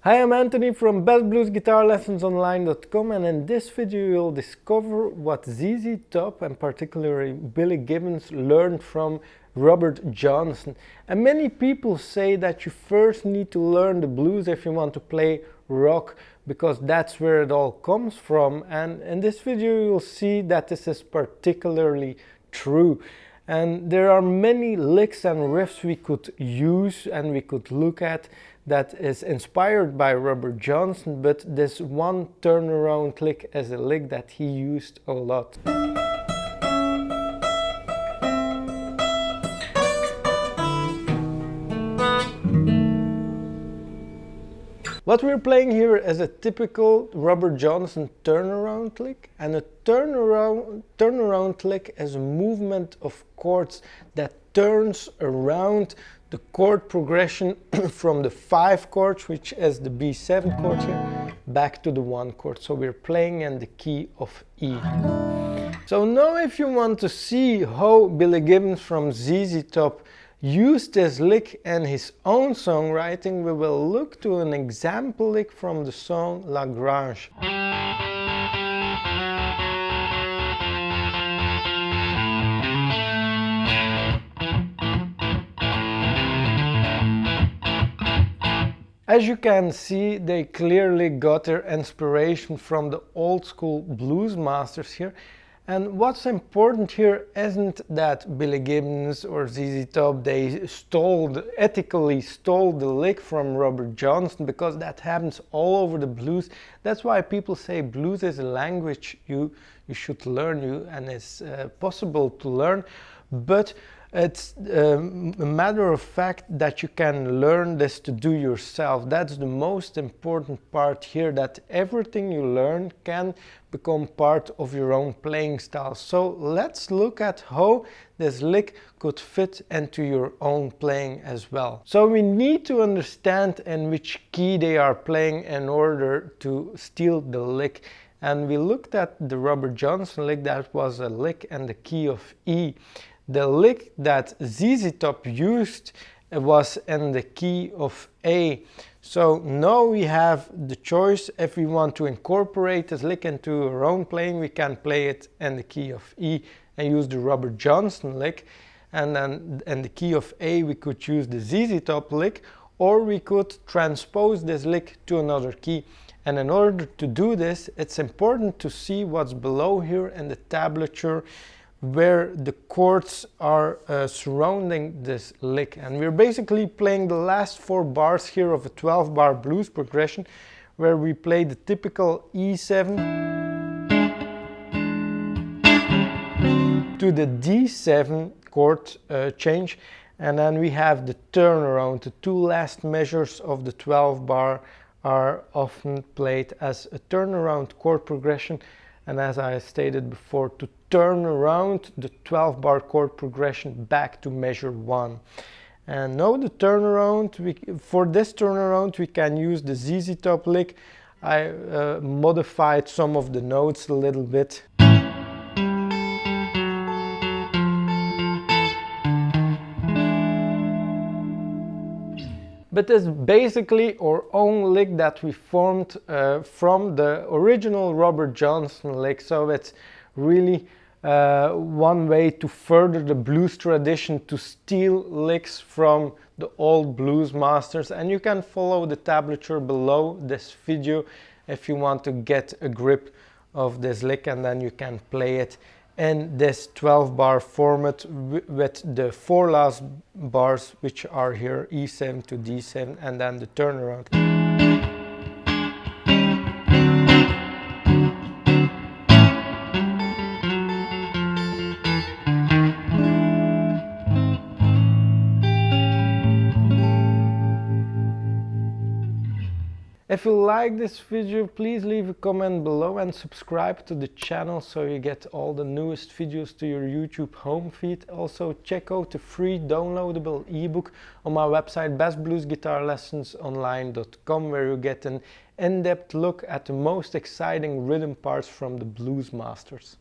Hi, I'm Anthony from bestbluesguitarlessonsonline.com, and in this video you'll discover what ZZ Top and particularly Billy Gibbons learned from Robert Johnson. And many people say that you first need to learn the blues if you want to play rock, because that's where it all comes from. And in this video you'll see that this is particularly true. And there are many licks and riffs we could use and we could look at that is inspired by Robert Johnson, but this one turnaround lick is a lick that he used a lot. What we're playing here is a typical Robert Johnson turnaround lick, and a turnaround lick is a movement of chords that turns around the chord progression from the 5 chords, which is the B7 chord here, back to the 1 chord. So we're playing in the key of E. So now if you want to see how Billy Gibbons from ZZ Top used this lick in his own songwriting, we will look to an example lick from the song La Grange. As you can see, they clearly got their inspiration from the old school blues masters here. And what's important here isn't that Billy Gibbons or ZZ Top, they ethically stole the lick from Robert Johnson, because that happens all over the blues. That's why people say blues is a language you should learn, and it's possible to learn. But it's a matter of fact that you can learn this to do yourself. That's the most important part here, that everything you learn can become part of your own playing style. So let's look at how this lick could fit into your own playing as well. So we need to understand in which key they are playing in order to steal the lick. And we looked at the Robert Johnson lick, that was a lick in the key of E. The lick that ZZ Top used was in the key of A. So now we have the choice. If we want to incorporate this lick into our own playing, we can play it in the key of E and use the Robert Johnson lick. And then in the key of A we could use the ZZ Top lick, or we could transpose this lick to another key. And in order to do this, it's important to see what's below here in the tablature, where the chords are surrounding this lick. And we're basically playing the last 4 bars here of a 12-bar blues progression, where we play the typical E7 to the D7 chord change, and then we have the turnaround. The 2 last measures of the 12-bar are often played as a turnaround chord progression, and as I stated before, to turn around the 12-bar chord progression back to measure 1. And now the turnaround, for this turnaround we can use the ZZ Top lick. I modified some of the notes a little bit. But it's basically our own lick that we formed from the original Robert Johnson lick. So it's really one way to further the blues tradition, to steal licks from the old blues masters. And you can follow the tablature below this video if you want to get a grip of this lick, and then you can play it in this 12-bar format with the 4 last bars, which are here E7 to D7, and then the turnaround. If you like this video, please leave a comment below and subscribe to the channel so you get all the newest videos to your YouTube home feed. Also check out the free downloadable ebook on my website bestbluesguitarlessonsonline.com, where you get an in-depth look at the most exciting rhythm parts from the blues masters.